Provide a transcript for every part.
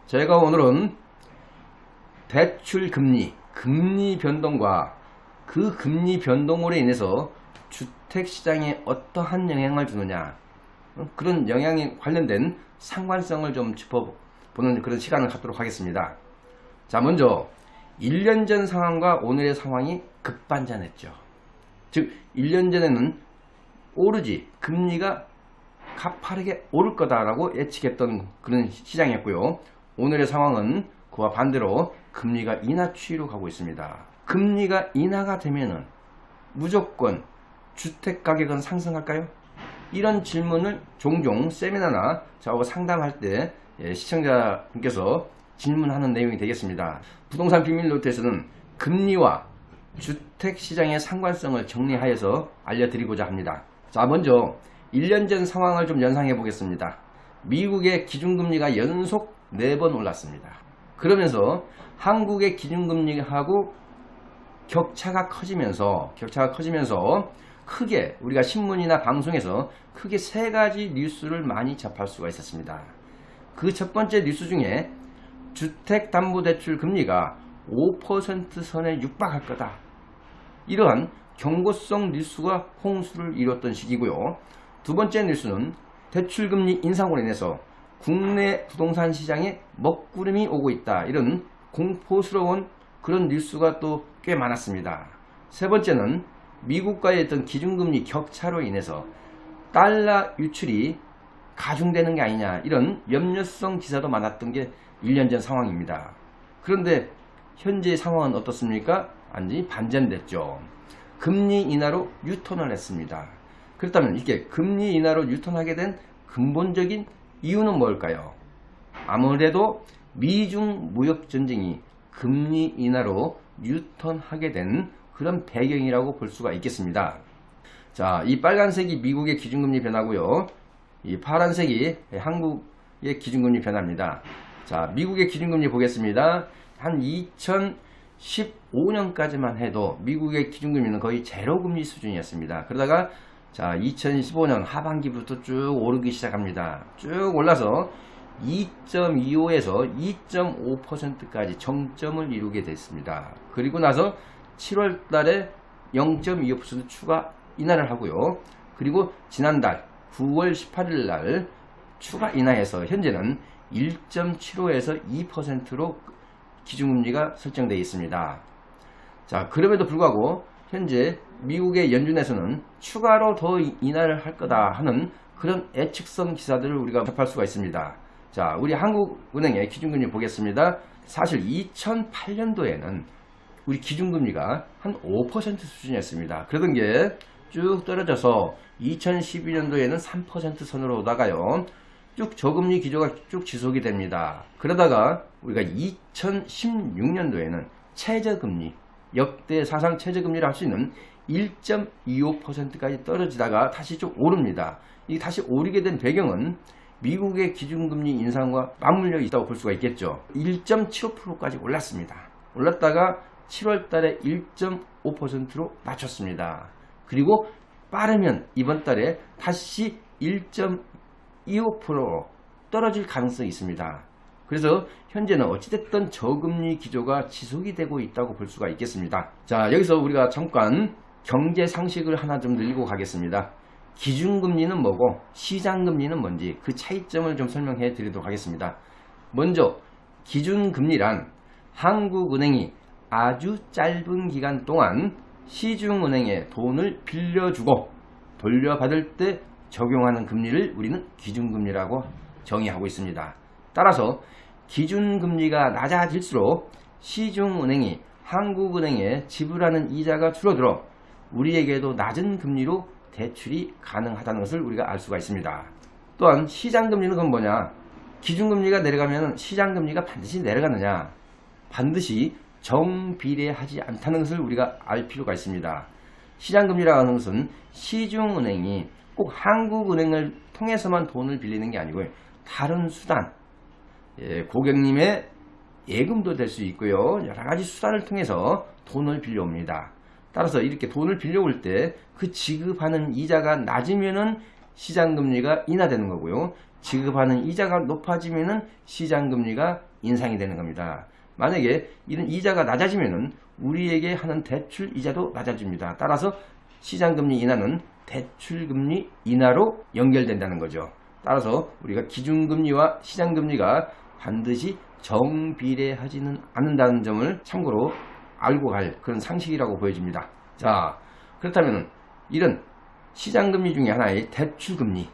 제가 오늘은 대출 금리 변동과 그 금리 변동으로 인해서 주택시장에 어떠한 영향을 주느냐, 그런 영향에 관련된 상관성을 좀 짚어보는 그런 시간을 갖도록 하겠습니다. 자, 먼저 1년 전 상황과 오늘의 상황이 급반전했죠. 즉 1년 전에는 오르지, 금리가 가파르게 오를 거다라고 예측했던 그런 시장이었고요. 오늘의 상황은 그와 반대로 금리가 인하 추이로 가고 있습니다. 금리가 인하가 되면은 무조건 주택가격은 상승할까요? 이런 질문을 종종 세미나나 저하고 상담할 때 시청자분께서 질문하는 내용이 되겠습니다. 부동산 비밀 노트에서는 금리와 주택시장의 상관성을 정리하여서 알려드리고자 합니다. 자, 먼저 1년 전 상황을 좀 연상해 보겠습니다. 미국의 기준금리가 연속 4번 올랐습니다. 그러면서 한국의 기준금리하고 격차가 커지면서 크게 우리가 신문이나 방송에서 크게 3가지 뉴스를 많이 접할 수가 있었습니다. 그 첫 번째 뉴스 중에 주택담보대출 금리가 5% 선에 육박할 거다, 이러한 경고성 뉴스가 홍수를 이뤘던 시기고요. 두 번째 뉴스는 대출금리 인상으로 인해서 국내 부동산 시장에 먹구름이 오고 있다, 이런 공포스러운 그런 뉴스가 또 꽤 많았습니다. 세 번째는 미국과의 어떤 기준금리 격차로 인해서 달러 유출이 가중되는 게 아니냐, 이런 염려성 기사도 많았던 게 1년 전 상황입니다. 그런데 현재 상황은 어떻습니까? 완전히 반전됐죠. 금리 인하로 유턴을 했습니다. 그렇다면 이렇게 금리 인하로 유턴하게 된 근본적인 이유는 뭘까요? 아무래도 미중 무역 전쟁이 금리 인하로 유턴하게 된 그런 배경이라고 볼 수가 있겠습니다. 자, 이 빨간색이 미국의 기준금리 변화고요. 이 파란색이 한국의 기준금리 변화입니다. 자, 미국의 기준금리 보겠습니다. 한 2015년까지만 해도 미국의 기준금리는 거의 제로금리 수준이었습니다. 그러다가 자, 2015년 하반기부터 쭉 오르기 시작합니다. 쭉 올라서 2.25에서 2.5%까지 정점을 이루게 됐습니다. 그리고 나서 7월 달에 0.25% 추가 인하를 하고요. 그리고 지난달 9월 18일 날 추가 인하해서 현재는 1.75에서 2%로 기준금리가 설정되어 있습니다. 자, 그럼에도 불구하고 현재 미국의 연준에서는 추가로 더 인하를 할 거다 하는 그런 예측성 기사들을 우리가 접할 수가 있습니다. 자, 우리 한국은행의 기준금리 보겠습니다. 사실 2008년도에는 우리 기준금리가 한 5% 수준이었습니다. 그러던 게 쭉 떨어져서 2012년도에는 3% 선으로 오다가요, 쭉 저금리 기조가 쭉 지속이 됩니다. 그러다가 우리가 2016년도에는 최저금리, 역대 사상 최저금리를 할 수 있는 1.25%까지 떨어지다가 다시 좀 오릅니다. 이 다시 오르게 된 배경은 미국의 기준금리 인상과 맞물려 있다고 볼 수가 있겠죠. 1.75%까지 올랐습니다. 올랐다가 7월 달에 1.5%로 낮췄습니다. 그리고 빠르면 이번 달에 다시 1.25%로 떨어질 가능성이 있습니다. 그래서 현재는 어찌됐든 저금리 기조가 지속이 되고 있다고 볼 수가 있겠습니다. 자, 여기서 우리가 잠깐 경제 상식을 하나 좀 늘리고 가겠습니다. 기준금리는 뭐고 시장금리는 뭔지 그 차이점을 좀 설명해 드리도록 하겠습니다. 먼저 기준금리란 한국은행이 아주 짧은 기간 동안 시중은행에 돈을 빌려주고 돌려받을 때 적용하는 금리를 우리는 기준금리라고 정의하고 있습니다. 따라서 기준금리가 낮아질수록 시중은행이 한국은행에 지불하는 이자가 줄어들어 우리에게도 낮은 금리로 대출이 가능하다는 것을 우리가 알 수가 있습니다. 또한 시장금리는 그건 뭐냐? 기준금리가 내려가면 시장금리가 반드시 내려가느냐? 반드시 정비례하지 않다는 것을 우리가 알 필요가 있습니다. 시장금리라고 하는 것은 시중은행이 꼭 한국은행을 통해서만 돈을 빌리는 게 아니고요. 다른 수단, 고객님의 예금도 될 수 있고요. 여러가지 수단을 통해서 돈을 빌려옵니다. 따라서 이렇게 돈을 빌려올 때 그 지급하는 이자가 낮으면은 시장금리가 인하되는 거고요. 지급하는 이자가 높아지면은 시장금리가 인상이 되는 겁니다. 만약에 이런 이자가 낮아지면은 우리에게 하는 대출 이자도 낮아집니다. 따라서 시장금리 인하는 대출금리 인하로 연결된다는 거죠. 따라서 우리가 기준금리와 시장금리가 반드시 정비례하지는 않는다는 점을 참고로 알고 갈 그런 상식이라고 보여집니다. 자, 그렇다면 이런 시장금리 중에 하나의 대출금리,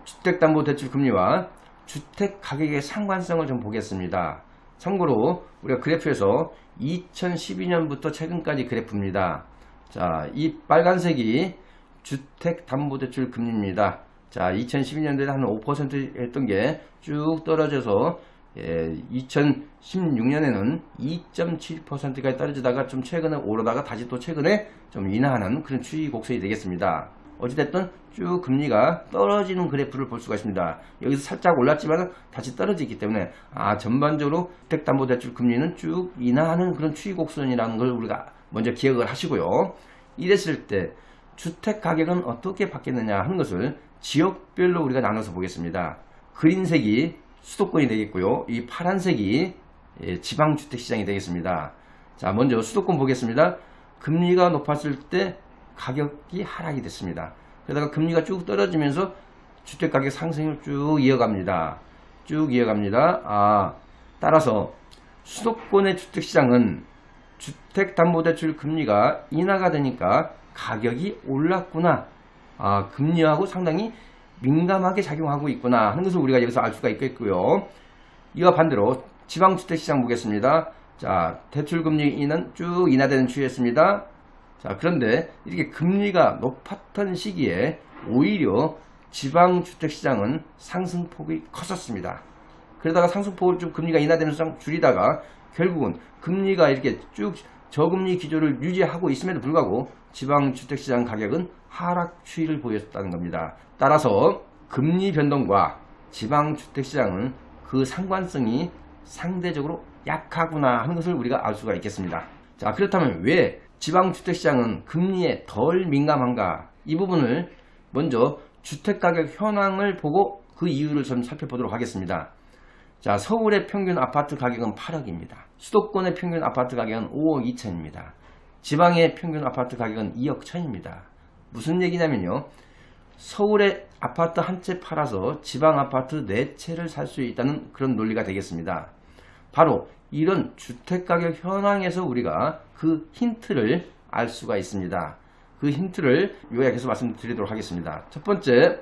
주택담보대출금리와 주택가격의 상관성을 좀 보겠습니다. 참고로 우리가 그래프에서 2012년부터 최근까지 그래프입니다. 자, 이 빨간색이 주택담보대출 금리입니다. 자, 2012년도에 한 5% 했던 게 쭉 떨어져서 2016년에는 2.7%까지 떨어지다가 좀 최근에 오르다가 다시 또 최근에 좀 인하하는 그런 추이 곡선이 되겠습니다. 어찌됐든 쭉 금리가 떨어지는 그래프를 볼 수가 있습니다. 여기서 살짝 올랐지만 다시 떨어지기 때문에 전반적으로 주택담보대출 금리는 쭉 인하하는 그런 추이 곡선이라는 걸 우리가 먼저 기억을 하시고요. 이랬을 때 주택가격은 어떻게 바뀌느냐 하는 것을 지역별로 우리가 나눠서 보겠습니다. 그린색이 수도권이 되겠고요. 이 파란색이 지방주택시장이 되겠습니다. 자, 먼저 수도권 보겠습니다. 금리가 높았을 때 가격이 하락이 됐습니다. 그러다가 금리가 쭉 떨어지면서 주택가격 상승을 쭉 이어갑니다. 따라서 수도권의 주택시장은 주택담보대출 금리가 인하가 되니까 가격이 올랐구나. 금리하고 상당히 민감하게 작용하고 있구나 하는 것을 우리가 여기서 알 수가 있겠고요. 이와 반대로 지방주택시장 보겠습니다. 자, 대출금리는 쭉 인하되는 추이였습니다. 자, 그런데 이렇게 금리가 높았던 시기에 오히려 지방주택시장은 상승폭이 컸었습니다. 그러다가 상승폭을 좀 금리가 인하되면서 줄이다가 결국은 금리가 이렇게 쭉 저금리 기조를 유지하고 있음에도 불구하고 지방주택시장 가격은 하락 추이를 보였다는 겁니다. 따라서 금리 변동과 지방주택시장은 그 상관성이 상대적으로 약하구나 하는 것을 우리가 알 수가 있겠습니다. 자, 그렇다면 왜 지방주택시장은 금리에 덜 민감한가? 이 부분을 먼저 주택가격 현황을 보고 그 이유를 좀 살펴보도록 하겠습니다. 자, 서울의 평균 아파트 가격은 8억입니다. 수도권의 평균 아파트 가격은 5억 2천입니다. 지방의 평균 아파트 가격은 2억 1천입니다. 무슨 얘기냐면요. 서울의 아파트 한 채 팔아서 지방 아파트 4채를 살 수 있다는 그런 논리가 되겠습니다. 바로 이런 주택가격 현황에서 우리가 그 힌트를 알 수가 있습니다. 그 힌트를 요약해서 말씀드리도록 하겠습니다. 첫 번째,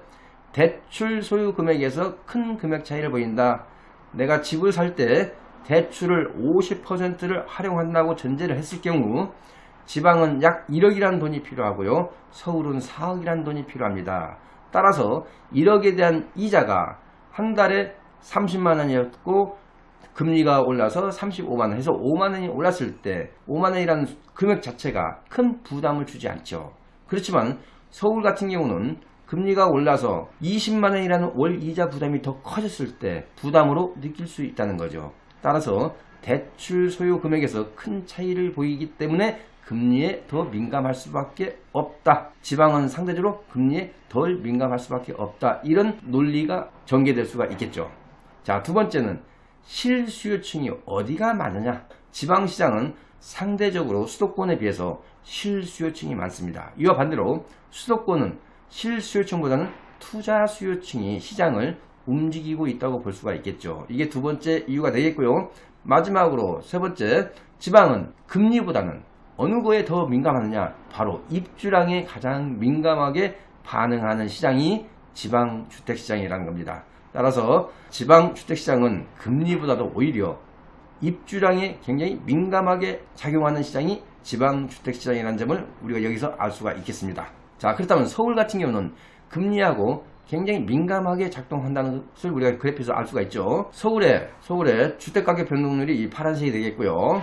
대출 소유 금액에서 큰 금액 차이를 보인다. 내가 집을 살 때 대출을 50%를 활용한다고 전제를 했을 경우 지방은 약 1억이라는 돈이 필요하고요. 서울은 4억이라는 돈이 필요합니다. 따라서 1억에 대한 이자가 한 달에 30만원이었고 금리가 올라서 35만원 해서 5만원이 올랐을 때 5만원이라는 금액 자체가 큰 부담을 주지 않죠. 그렇지만 서울 같은 경우는 금리가 올라서 20만원이라는 월 이자 부담이 더 커졌을 때 부담으로 느낄 수 있다는 거죠. 따라서 대출 소요 금액에서 큰 차이를 보이기 때문에 금리에 더 민감할 수밖에 없다. 지방은 상대적으로 금리에 덜 민감할 수밖에 없다. 이런 논리가 전개될 수가 있겠죠. 자, 두 번째는 실수요층이 어디가 많으냐. 지방시장은 상대적으로 수도권에 비해서 실수요층이 많습니다. 이와 반대로 수도권은 실수요층보다는 투자 수요층이 시장을 움직이고 있다고 볼 수가 있겠죠. 이게 두 번째 이유가 되겠고요. 마지막으로 세 번째, 지방은 금리보다는 어느 거에 더 민감하느냐? 바로 입주량에 가장 민감하게 반응하는 시장이 지방주택시장이라는 겁니다. 따라서 지방주택시장은 금리보다도 오히려 입주량에 굉장히 민감하게 작용하는 시장이 지방주택시장이라는 점을 우리가 여기서 알 수가 있겠습니다. 자, 그렇다면 서울 같은 경우는 금리하고 굉장히 민감하게 작동한다는 것을 우리가 그래프에서 알 수가 있죠. 서울의 주택가격 변동률이 이 파란색이 되겠고요.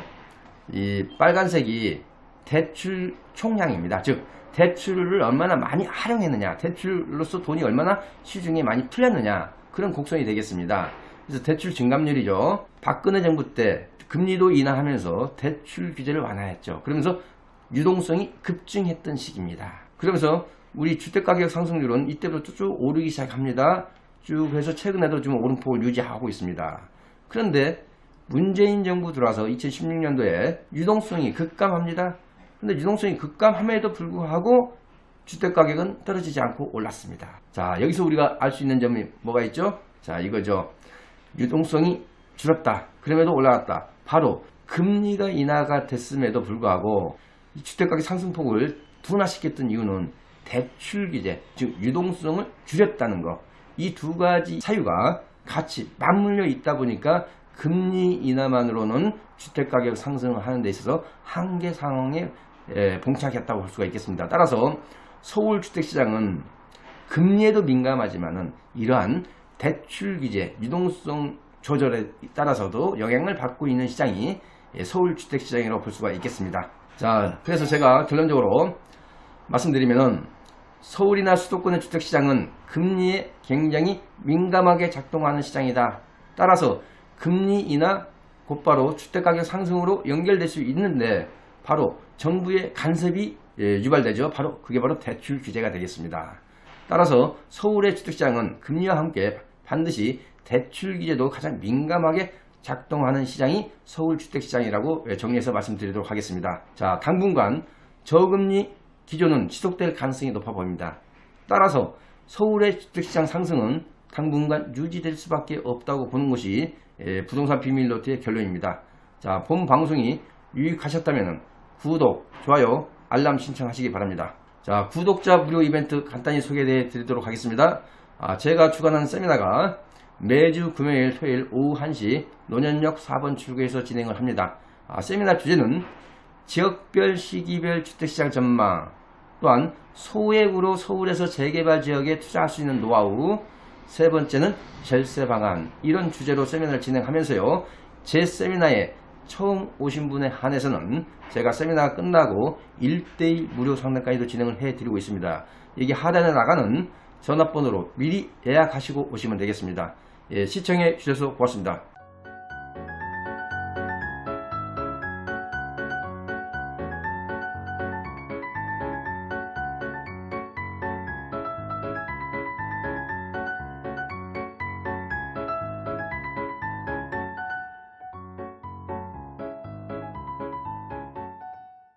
이 빨간색이 대출 총량입니다. 즉 대출을 얼마나 많이 활용했느냐, 대출로서 돈이 얼마나 시중에 많이 풀렸느냐, 그런 곡선이 되겠습니다. 그래서 대출 증감률이죠. 박근혜 정부 때 금리도 인하하면서 대출 규제를 완화했죠. 그러면서 유동성이 급증했던 시기입니다. 그러면서 우리 주택가격 상승률은 이때부터 쭉 오르기 시작합니다. 쭉 해서 최근에도 좀 오름폭을 유지하고 있습니다. 그런데 문재인 정부 들어와서 2016년도에 유동성이 급감합니다. 그런데 유동성이 급감함에도 불구하고 주택가격은 떨어지지 않고 올랐습니다. 자, 여기서 우리가 알 수 있는 점이 뭐가 있죠? 자, 이거죠. 유동성이 줄었다. 그럼에도 올라갔다. 바로 금리가 인하가 됐음에도 불구하고 이 주택가격 상승폭을 둔화시켰던 이유는 대출 규제, 즉 유동성을 줄였다는 것. 이 두 가지 사유가 같이 맞물려 있다 보니까 금리 인하만으로는 주택가격 상승을 하는 데 있어서 한계 상황에 봉착했다고 볼 수가 있겠습니다. 따라서 서울 주택시장은 금리에도 민감하지만은 이러한 대출 규제, 유동성 조절에 따라서도 영향을 받고 있는 시장이 서울 주택시장이라고 볼 수가 있겠습니다. 자, 그래서 제가 결론적으로 말씀드리면은 서울이나 수도권의 주택시장은 금리에 굉장히 민감하게 작동하는 시장이다. 따라서 금리 인하 곧바로 주택가격 상승으로 연결될 수 있는데 바로 정부의 간섭이 유발되죠. 그게 바로 대출 규제가 되겠습니다. 따라서 서울의 주택시장은 금리와 함께 반드시 대출 규제도 가장 민감하게 작동하는 시장이 서울 주택시장이라고 정리해서 말씀드리도록 하겠습니다. 자, 당분간 저금리 기조는 지속될 가능성이 높아 보입니다. 따라서 서울의 주택시장 상승은 당분간 유지될 수밖에 없다고 보는 것이 부동산 비밀노트의 결론입니다. 자, 본 방송이 유익하셨다면 구독, 좋아요, 알람 신청하시기 바랍니다. 자, 구독자 무료 이벤트 간단히 소개해 드리도록 하겠습니다. 제가 주관하는 세미나가 매주 금요일, 토요일 오후 1시 논현역 4번 출구에서 진행을 합니다. 세미나 주제는 지역별 시기별 주택시장 전망, 또한 소액으로 서울에서 재개발 지역에 투자할 수 있는 노하우, 세 번째는 절세 방안, 이런 주제로 세미나를 진행하면서요, 제 세미나에 처음 오신 분에 한해서는 제가 세미나가 끝나고 1:1 무료 상담까지도 진행을 해드리고 있습니다. 여기 하단에 나가는 전화번호로 미리 예약하시고 오시면 되겠습니다. 시청해 주셔서 고맙습니다.